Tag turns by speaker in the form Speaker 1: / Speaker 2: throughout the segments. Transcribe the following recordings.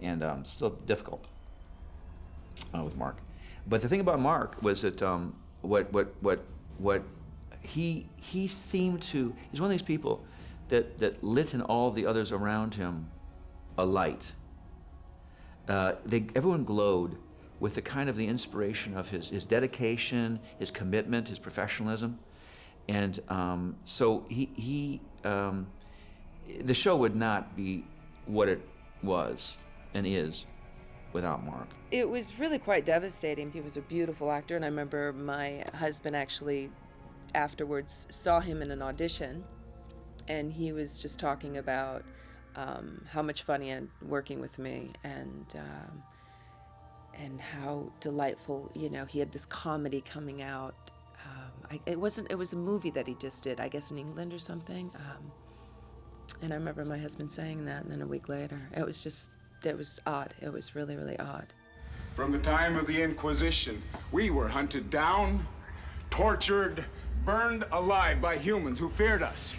Speaker 1: and still difficult with Mark. But the thing about Mark was that what he seemed to, he's one of these people that lit in all the others around him a light. Everyone glowed with the kind of the inspiration of his dedication, his commitment, his professionalism, and so the show would not be what it was and is without Mark.
Speaker 2: It was really quite devastating. He was a beautiful actor, and I remember my husband actually afterwards saw him in an audition, and he was just talking about how much fun he had working with me, and how delightful, you know, he had this comedy coming out. It was a movie that he just did, I guess in England or something. And I remember my husband saying that, and then a week later, it was odd. It was really, really odd.
Speaker 3: From the time of the Inquisition, we were hunted down, tortured, burned alive by humans who feared us,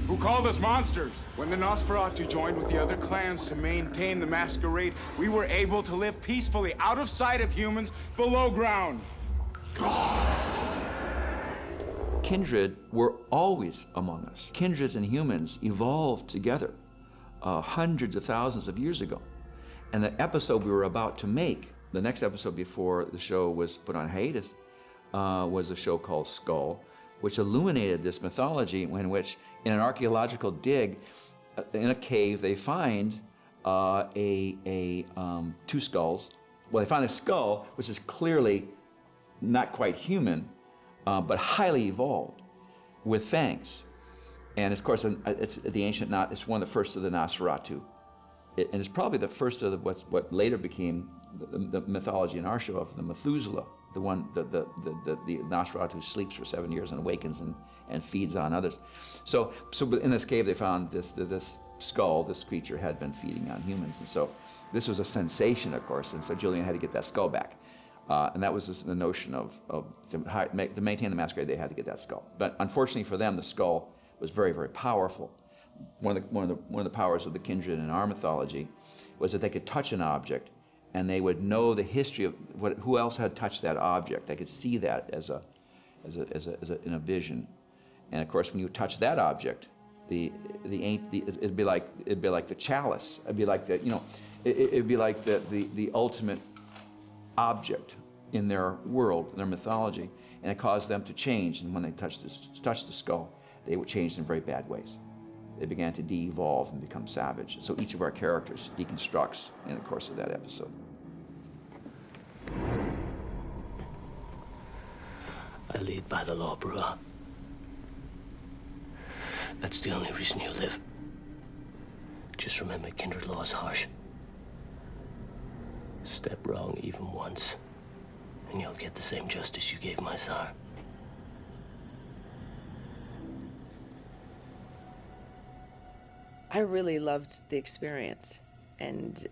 Speaker 3: who called us monsters. When the Nosferatu joined with the other clans to maintain the masquerade, we were able to live peacefully out of sight of humans below ground.
Speaker 1: Kindred were always among us. Kindreds and humans evolved together hundreds of thousands of years ago. And the episode we were about to make, the next episode before the show was put on hiatus, was a show called Skull, which illuminated this mythology in which, in an archaeological dig, in a cave, they find two skulls. Well, they find a skull, which is clearly not quite human, but highly evolved, with fangs. And of course, it's the ancient, it's one of the first of the Nosferatu. And it's probably the first of what later became the mythology in our show of the Methuselah, the Nosferatu who sleeps for 7 years and awakens and feeds on others. So in this cave they found this skull. This creature had been feeding on humans, and so this was a sensation, of course. And so Julian had to get that skull back, and that was the notion of to maintain the masquerade. They had to get that skull. But unfortunately for them, the skull was very, very powerful. One of the powers of the Kindred in our mythology was that they could touch an object, and they would know the history of who else had touched that object. They could see that in a vision. And of course, when you touch that object, it'd be like the chalice. It'd be like the ultimate object in their world, in their mythology, and it caused them to change. And when they touched the skull, they would change in very bad ways. They began to de-evolve and become savage. So each of our characters deconstructs in the course of that episode.
Speaker 4: I lead by the law, Brewer. That's the only reason you live. Just remember, kindred law is harsh. Step wrong even once, and you'll get the same justice you gave my sire.
Speaker 2: I really loved the experience, and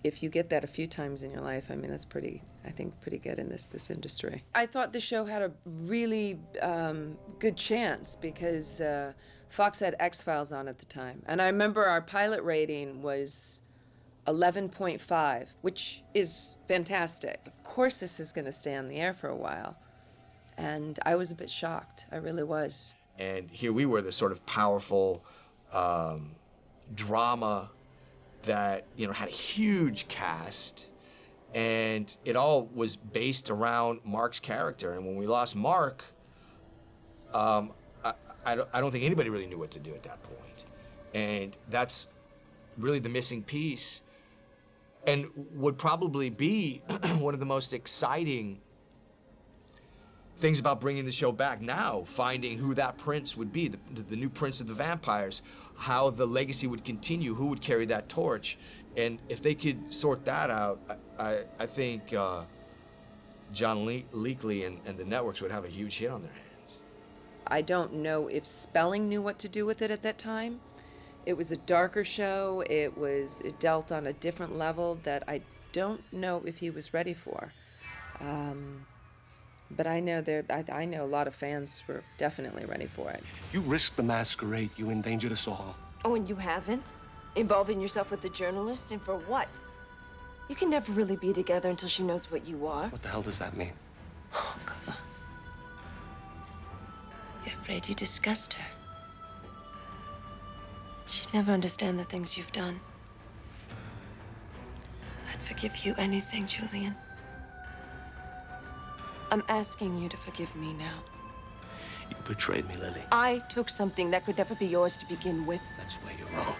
Speaker 2: if you get that a few times in your life, I mean, that's pretty good in this industry. I thought the show had a really good chance because Fox had X-Files on at the time, and I remember our pilot rating was 11.5, which is fantastic. Of course this is going to stay on the air for a while, and I was a bit shocked. I really was.
Speaker 5: And here we were, this sort of powerful drama that, you know, had a huge cast, and it all was based around Mark's character. And when we lost Mark, I don't think anybody really knew what to do at that point. And that's really the missing piece, and would probably be one of the most exciting things about bringing the show back now, finding who that prince would be, the new prince of the vampires, how the legacy would continue, who would carry that torch. And if they could sort that out, I think John Leakley and the networks would have a huge hit on their hands.
Speaker 2: I don't know if Spelling knew what to do with it at that time. It was a darker show. It dealt on a different level that I don't know if he was ready for. But I know a lot of fans were definitely ready for it.
Speaker 6: You risked the masquerade. You endangered us all.
Speaker 7: Oh, and you haven't? Involving yourself with the journalist, and for what?
Speaker 6: You can never really be together until she knows what you are.
Speaker 4: What the hell does that mean?
Speaker 6: Oh, come on. You're afraid you disgust her. She'd never understand the things you've done. I'd forgive you anything, Julian. I'm asking you to forgive me now.
Speaker 4: You betrayed me, Lily.
Speaker 6: I took something that could never be yours to begin with.
Speaker 4: That's where you're wrong.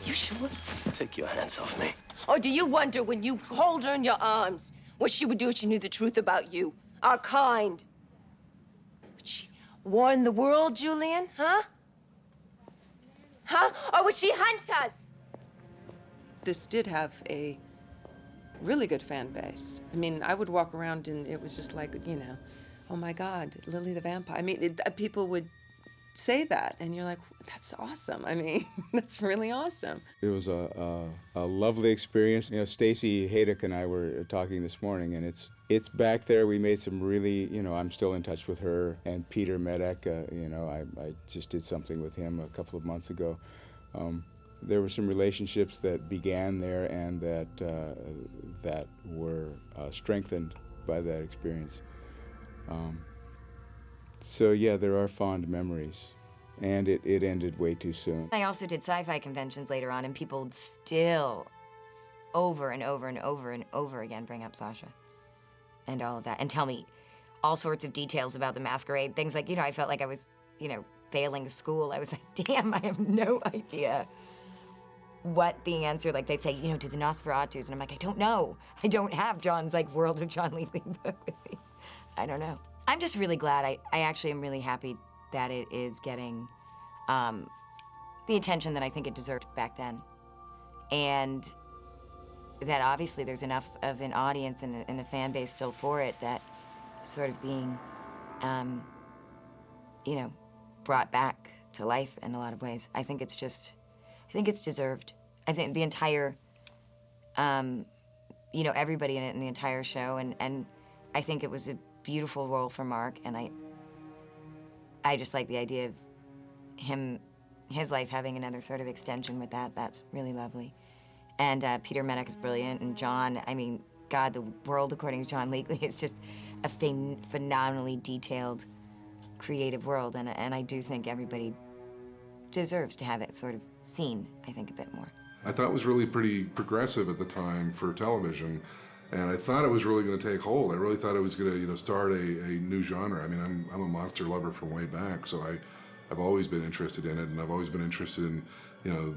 Speaker 6: You sure?
Speaker 4: Take your hands off me.
Speaker 6: Or do you wonder when you hold her in your arms what she would do if she knew the truth about you, our kind? Would she warn the world, Julian, huh? Huh? Or would she hunt us?
Speaker 2: This did have a really good fan base. I mean, I would walk around and it was just like, you know, oh my God, Lily the Vampire. I mean, people would say that, and you're like, that's awesome. I mean, that's really awesome.
Speaker 7: It was a lovely experience. You know, Stacy Haydock and I were talking this morning, and it's back there. We made some really, you know, I'm still in touch with her, and Peter Medek, you know, I just did something with him a couple of months ago. There were some relationships that began there and that were strengthened by that experience. So yeah, there are fond memories, and it ended way too soon.
Speaker 8: I also did sci-fi conventions later on, and people would still, over and over and over and over again, bring up Sasha and all of that, and tell me all sorts of details about the masquerade. Things like, you know, I felt like I was, you know, failing school. I was like, damn, I have no idea what the answer, like they'd say, you know, to the Nosferatus, and I'm like, I don't know. I don't have John's, like, World of John Lee book with me. I don't know. I'm just really glad. I actually am really happy that it is getting the attention that I think it deserved back then. And that obviously there's enough of an audience and a fan base still for it that it's sort of being, you know, brought back to life in a lot of ways. I think it's deserved. I think the entire, you know, everybody in it in the entire show, and I think it was a beautiful role for Mark, and I just like the idea of his life having another sort of extension with that. That's really lovely. And Peter Medek is brilliant, and John, I mean, God, the world according to John Legally is just a phenomenally detailed, creative world, and I do think everybody deserves to have it sort of seen, I think, a bit more.
Speaker 9: I thought it was really pretty progressive at the time for television, and I thought it was really going to take hold. I really thought it was going to, you know, start a new genre. I mean, I'm a monster lover from way back, so I've always been interested in it, and I've always been interested in, you know,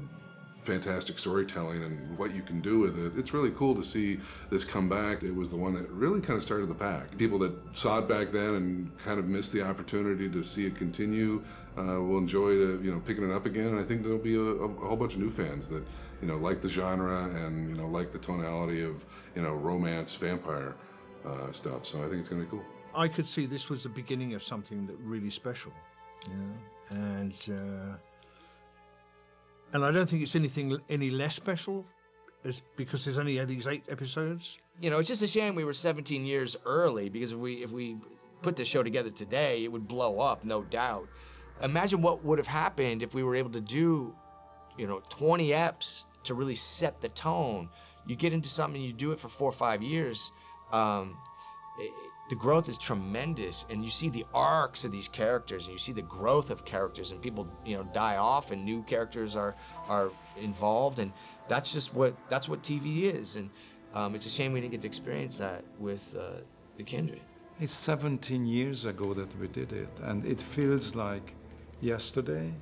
Speaker 9: fantastic storytelling and what you can do with it. It's really cool to see this come back. It was the one that really kind of started the pack. People that saw it back then and kind of missed the opportunity to see it continue will enjoy you know, picking it up again. And I think there'll be a whole bunch of new fans that, you know, like the genre and, you know, like the tonality of, you know, romance, vampire stuff. So I think it's going to be cool.
Speaker 10: I could see this was the beginning of something that really special, you know, and I don't think it's anything any less special, because there's only these 8 episodes.
Speaker 5: You know, it's just a shame we were 17 years early, because if we put this show together today, it would blow up, no doubt. Imagine what would have happened if we were able to do, you know, 20 eps to really set the tone. You get into something, you do it for 4 or 5 years, the growth is tremendous, and you see the arcs of these characters, and you see the growth of characters, and people, you know, die off, and new characters are involved, and that's what TV is, and it's a shame we didn't get to experience that with the Kindred.
Speaker 11: It's 17 years ago that we did it, and it feels like yesterday,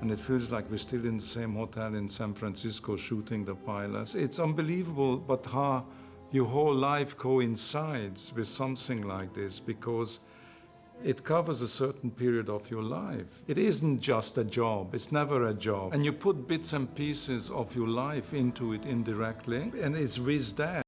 Speaker 11: and it feels like we're still in the same hotel in San Francisco shooting the pilots. It's unbelievable, but how your whole life coincides with something like this, because it covers a certain period of your life. It isn't just a job, it's never a job. And you put bits and pieces of your life into it indirectly, and it's with that